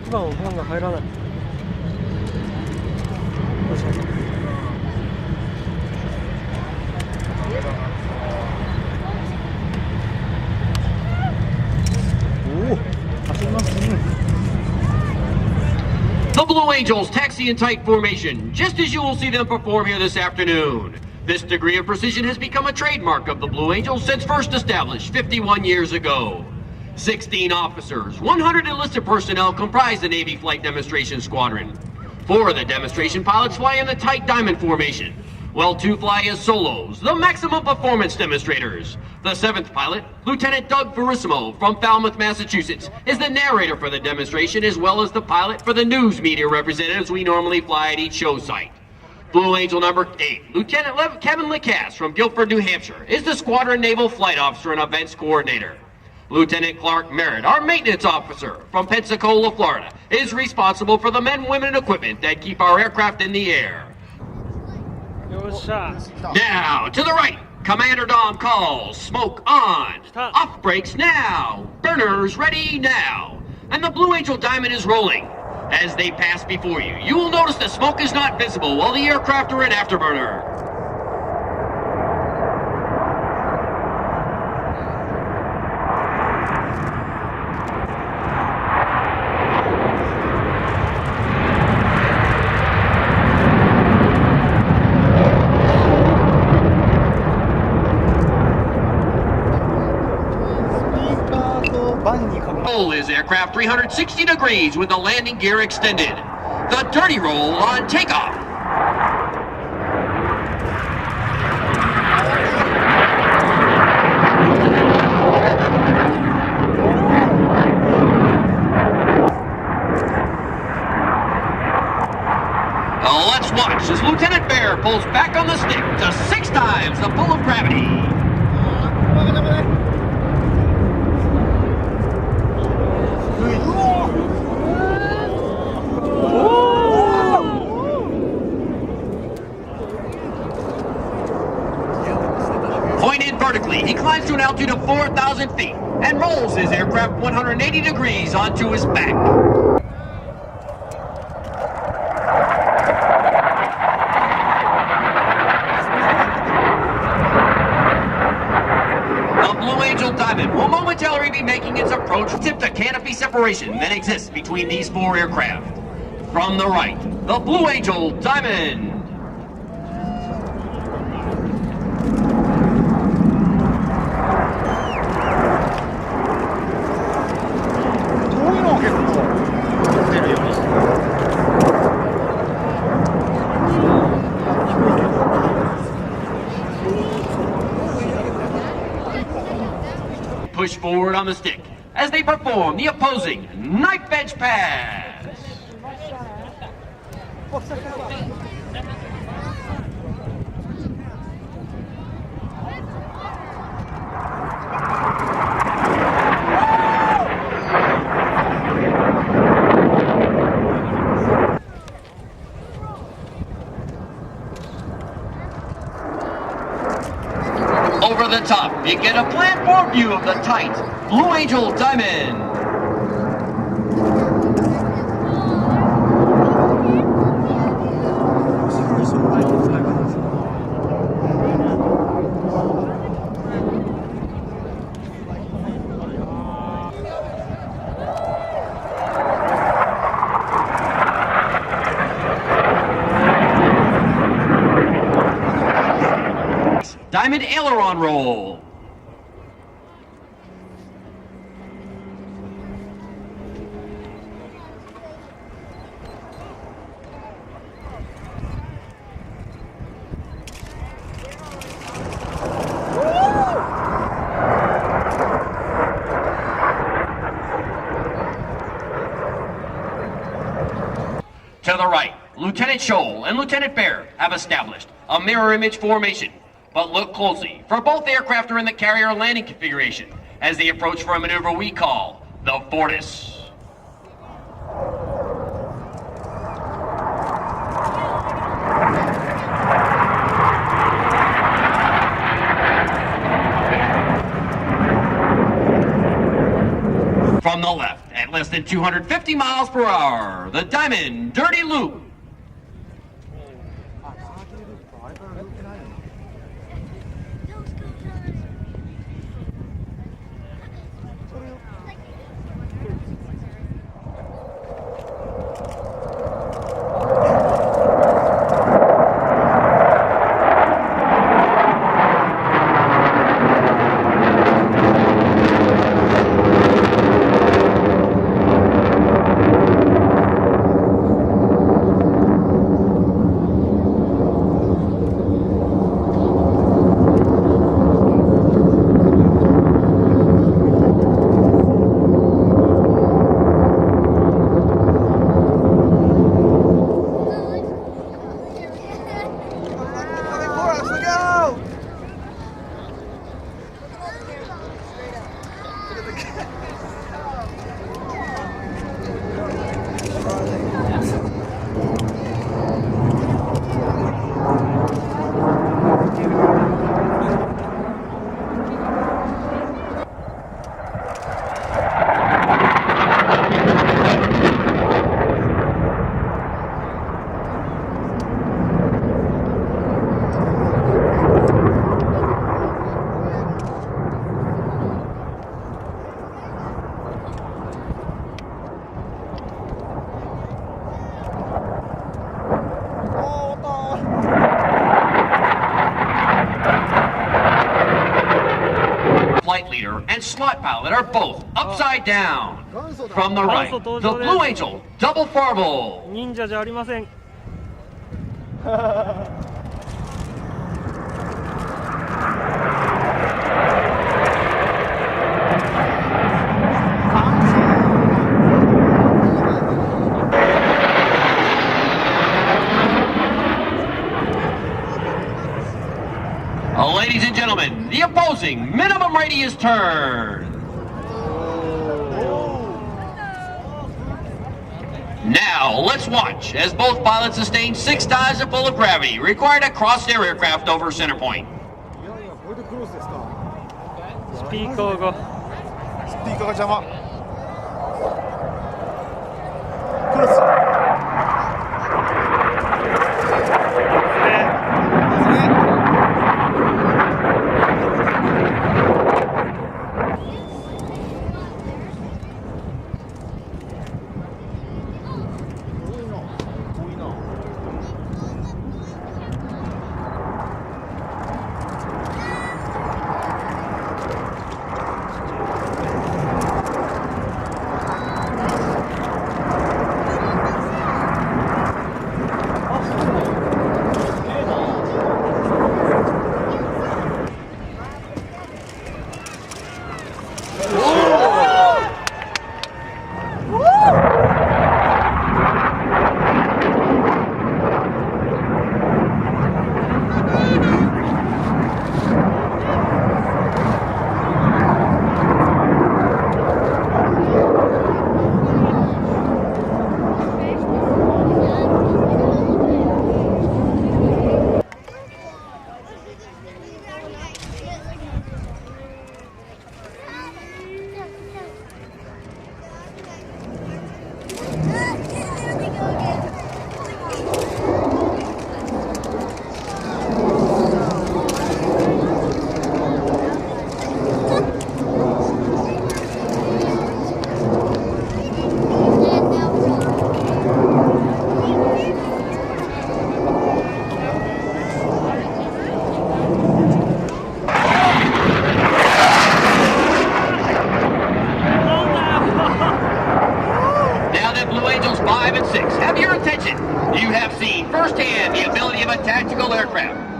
8番はファンが入らない。おお、走りますね。The Blue Angels taxi in tight formation, just as you will see them perform here this afternoon. This degree of precision has become a trademark of the Blue Angels since first established 51 years ago. 16 officers, 100 enlisted personnel comprise the Navy Flight Demonstration Squadron. 4 of the demonstration pilots fly in the tight diamond formation, while 2 fly as solos, the maximum performance demonstrators. The 7th pilot, Lieutenant Doug Verissimo from Falmouth, Massachusetts, is the narrator for the demonstration as well as the pilot for the news media representatives we normally fly at each show site. Blue Angel number 8, Lieutenant Kevin Lacasse from Guilford, New Hampshire, is the Squadron Naval Flight Officer and Events Coordinator. Lieutenant Clark Merritt, our maintenance officer from Pensacola, Florida, is responsible for the men, women, and equipment that keep our aircraft in the air. Now, to the right, Commander Dom calls, smoke on, off brakes now, burners ready now, and the Blue Angel Diamond is rolling. As they pass before you, you will notice the smoke is not visible while the aircraft are in afterburner. Roll is aircraft 360 degrees with the landing gear extended. The dirty roll on takeoff. Let's watch as Lieutenant Bear pulls back on the stick to 6 times the pull of gravity. Pointed vertically, he climbs to an altitude of 4,000 feet and rolls his aircraft 180 degrees onto his back. The Blue Angel Diamond will momentarily be making its approach to the canopy separation that exists between these 4 aircraft. From the right, the Blue Angel Diamond. Push forward on the stick as they perform the opposing knife edge pass. Over the top, you get a platform view of the tight Blue Angel Diamond. Diamond aileron roll. To the right, Lieutenant Scholl and Lieutenant Bear have established a mirror image formation. But look closely, for both aircraft are in the carrier landing configuration as they approach for a maneuver we call the Fortis. From the left, at at less than 250 miles per hour, the Diamond Dirty Loop. Flight leader and slot pilot are both upside down. From the right, the Blue Angel double farble. 忍者じゃありません。Ladies and gentlemen, the opposing minimum radius turn. Now, let's watch as both pilots sustain 6 times the pull of gravity required to cross their aircraft over center point. スピーカーが邪魔。クロス。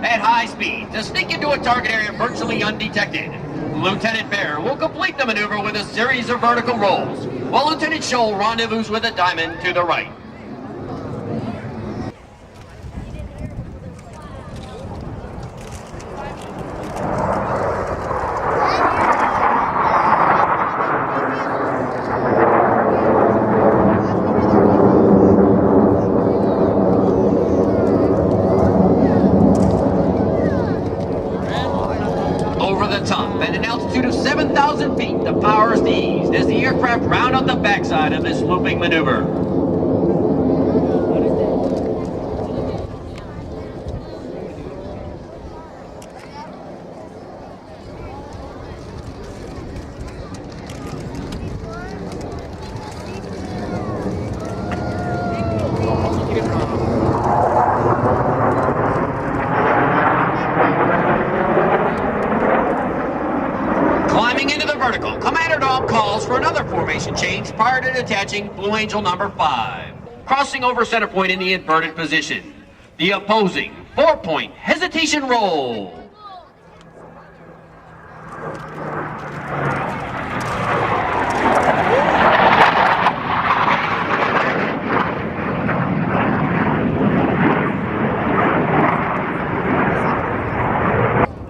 At high speed to sneak into a target area virtually undetected. Lieutenant Bear will complete the maneuver with a series of vertical rolls, while Lieutenant Scholl rendezvous with a diamond to the right. Over the top, off at an altitude of 7,000 feet. The power is eased as the aircraft round out the backside of this looping maneuver. Climbing into the vertical, Commander Dog calls for another formation change prior to detaching Blue Angel number 5. Crossing over center point in the inverted position. The opposing 4-point hesitation roll.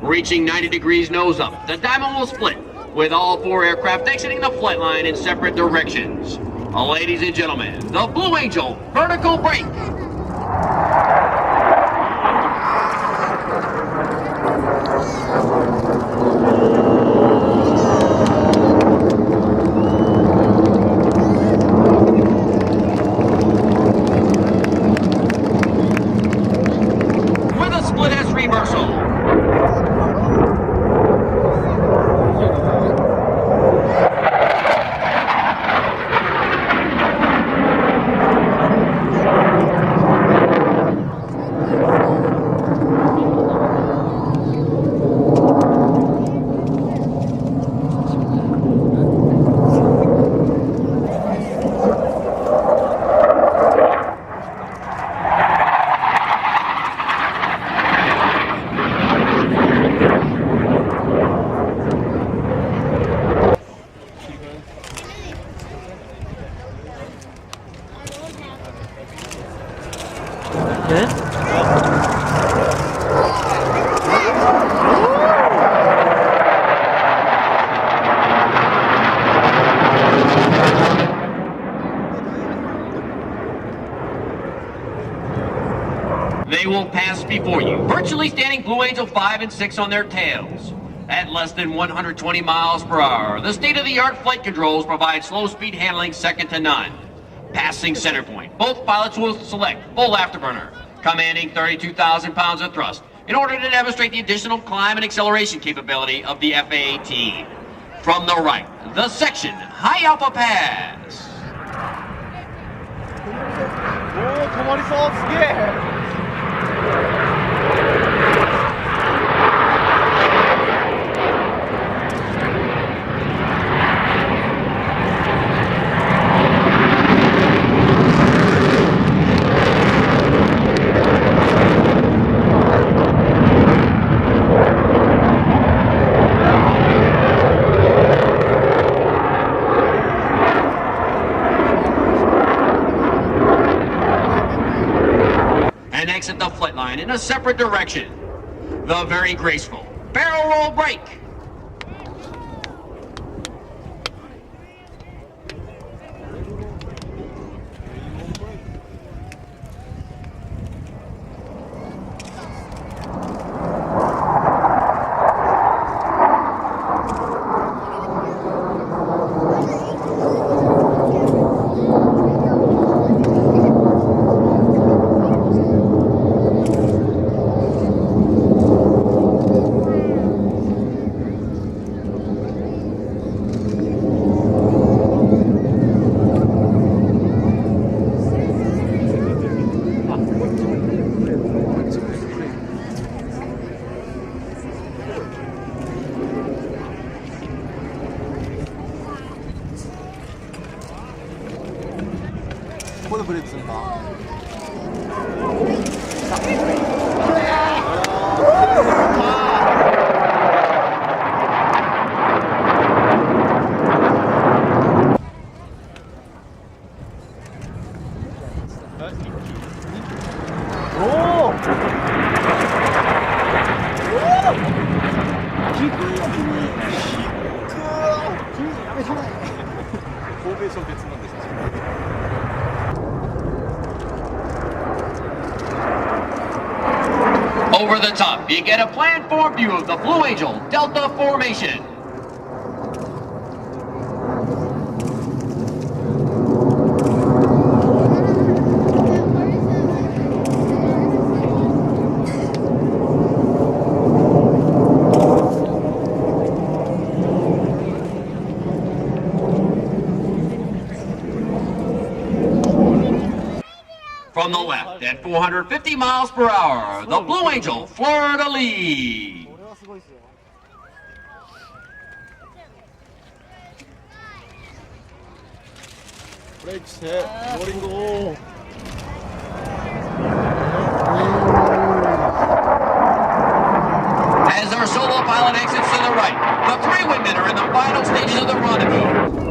Reaching 90 degrees nose up, the diamond will split, with all 4 aircraft exiting the flight line in separate directions. Ladies and gentlemen, the Blue Angel vertical break. With a split S reversal. They will pass before you, virtually standing Blue Angel 5 and 6 on their tails. At less than 120 miles per hour, the state-of-the-art flight controls provide slow-speed handling second to none. Passing center point, both pilots will select full afterburner, commanding 32,000 pounds of thrust, in order to demonstrate the additional climb and acceleration capability of the F-A-18. From the right, the section High Alpha Pass. おお、止まりそう、すげえ。And exit the flight line in a separate direction. The very graceful barrel roll break.ここでブレーキするんだ。おお。低いよ君。君やめたまえ。フォーメーション別なんですよ。Over the top, you get a plan form view of the Blue Angel Delta formation. From the left at 450 miles per hour, the Blue Angel fleur-de-lis. これはすごいですよ。ブレーキしてローリングを。As our solo pilot exits to the right, the three women are in the final stages of the rendezvous.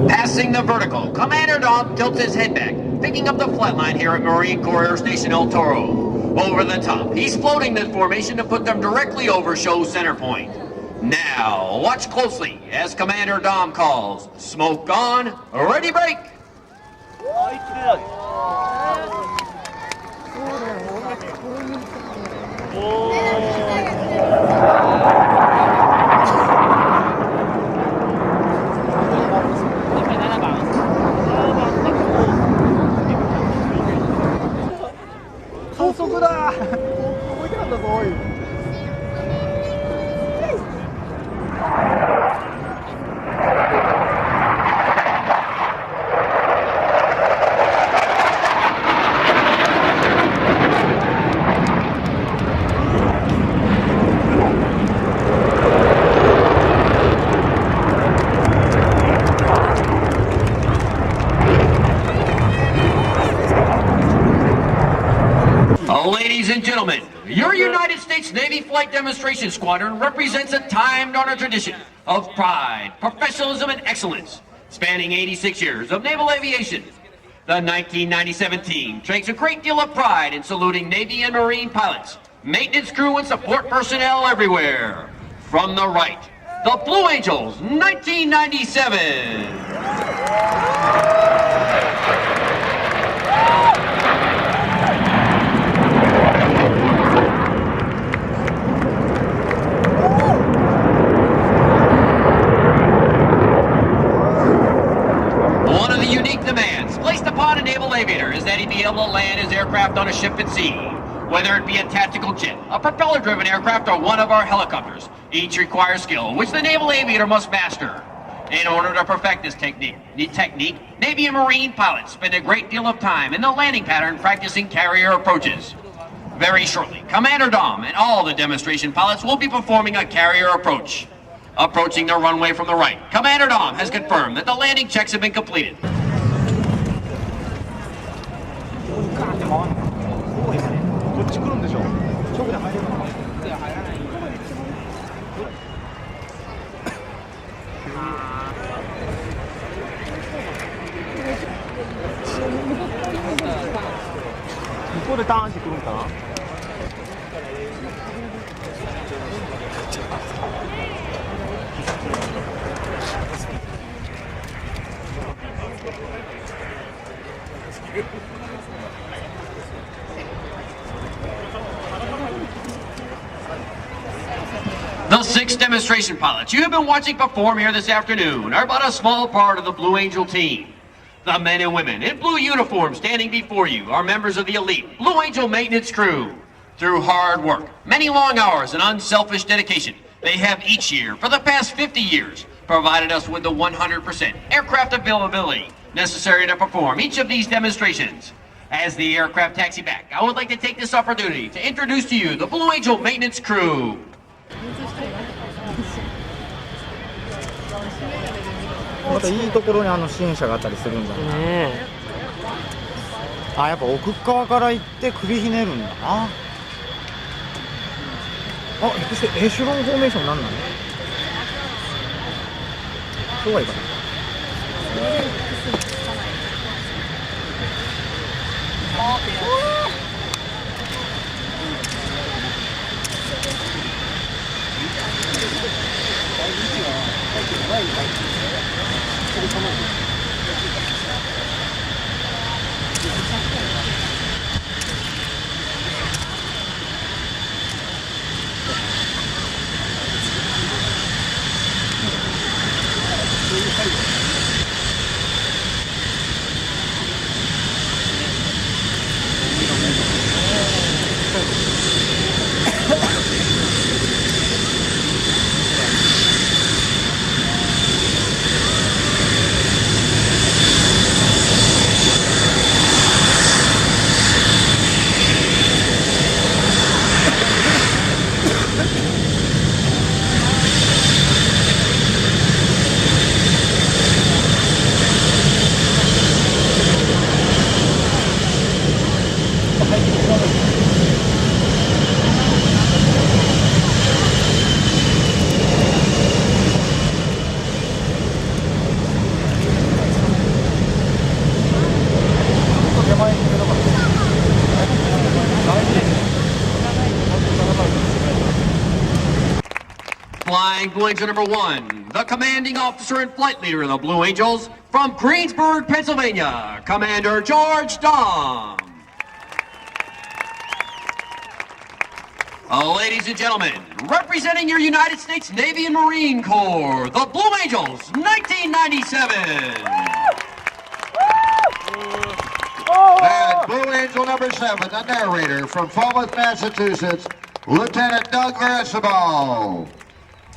Passing the vertical, Commander Dom tilts his head back, picking up the flat line here at Marine Corps Air Station El Toro. Over the top, he's floating this formation to put them directly over show center point. Now, watch closely as Commander Dom calls, smoke on, ready break. あい、綺麗だ。お高速だ。動いてたんだぞ、おい。Ladies and gentlemen, your United States Navy Flight Demonstration Squadron represents a time-honored tradition of pride, professionalism, and excellence, spanning 86 years of naval aviation. The 1997 team takes a great deal of pride in saluting Navy and Marine pilots, maintenance crew, and support personnel everywhere. From the right, the Blue Angels 1997. One of the unique demands placed upon a naval aviator is that he be able to land his aircraft on a ship at sea. Whether it be a tactical jet, a propeller-driven aircraft, or one of our helicopters, each requires skill, which the naval aviator must master. In order to perfect this technique, Navy and Marine pilots spend a great deal of time in the landing pattern practicing carrier approaches. Very shortly, Commander Dom and all the demonstration pilots will be performing a carrier approach. Approaching the runway from the right, Commander Dom has confirmed that the landing checks have been completed. こっち来るんでしょ。直で入れるのかな。向こうでターンしてくるんかな。The 6 demonstration pilots you have been watching perform here this afternoon are but a small part of the Blue Angel team. The men and women in blue uniforms standing before you are members of the elite Blue Angel maintenance crew. Through hard work, many long hours, and unselfish dedication, they have each year, for the past 50 years, provided us with the 100% aircraft availability necessary to perform each of these demonstrations. As the aircraft taxi back, I would like to take this opportunity to introduce to you the Blue Angel maintenance crew. またいいところに支援者があったりするんだね。ねあ、やっぱ奥側から行って首ひねるんだな。あ、ひょっとしてエシュロンフォーメーションなんなの？そうはいかない。Flying Blue Angel number 1, the commanding officer and flight leader of the Blue Angels, from Greensburg, Pennsylvania, Commander George Dom. Ladies and gentlemen, representing your United States Navy and Marine Corps, the Blue Angels, 1997. And Blue Angel number 7, the narrator from Falmouth, Massachusetts, Lieutenant Doug Verasimo.